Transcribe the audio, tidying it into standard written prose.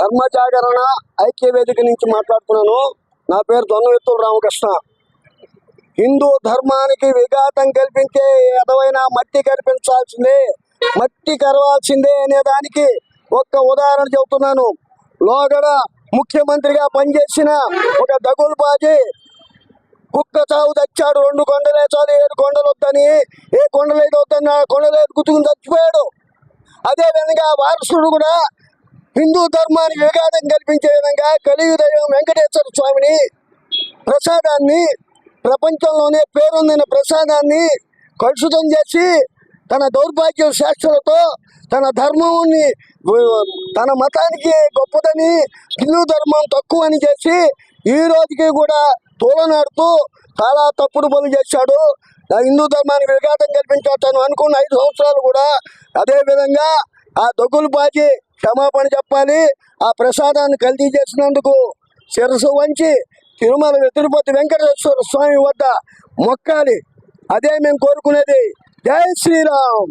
ధర్మ జాగరణ ఐక్య వేదిక నుంచి మాట్లాడుతున్నాను. నా పేరు దొన్నవిత్తుల రామకృష్ణ. హిందూ ధర్మానికి విఘాతం కల్పించే ఎదవైన మట్టి కల్పించాల్సిందే, మట్టి కరవాల్సిందే అనే దానికి ఒక్క ఉదాహరణ చెబుతున్నాను. లోగడ ముఖ్యమంత్రిగా పనిచేసిన ఒక దగులుబాజీ కుక్క చావు తెచ్చాడు. 2 కొండలే చాలు, 7 కొండలు వద్దని, ఏ కొండలేదు వద్దని కొండలేదు గుర్తుకుని చచ్చిపోయాడు. అదే విధంగా వారసుడు కూడా హిందూ ధర్మానికి విఘాతం కల్పించే విధంగా కలియుగ దైవం వెంకటేశ్వర స్వామిని ప్రసాదాన్ని, ప్రపంచంలోనే పేరొందిన ప్రసాదాన్ని కలుషితం చేసి తన దౌర్భాగ్య శాస్త్రాలతో తన ధర్మాన్ని, తన మతానికి గొప్పదని, హిందూ ధర్మం తక్కువ అని చేసి ఈ రోజుకి కూడా తోలనాడుతూ చాలా తప్పుడు పనులు చేశాడు. హిందూ ధర్మానికి విఘాతం కల్పించాను అనుకున్న 5 సంవత్సరాలు కూడా అదే విధంగా ఆ దగులుబాజీ క్షమాపణ చెప్పాలి. ఆ ప్రసాదాన్ని కల్తీ చేసినందుకు శిరస్సు వంచి తిరుపతి వెంకటేశ్వర స్వామి వద్ద మొక్కాలి. అదే మేము కోరుకునేది. జై శ్రీరామ్.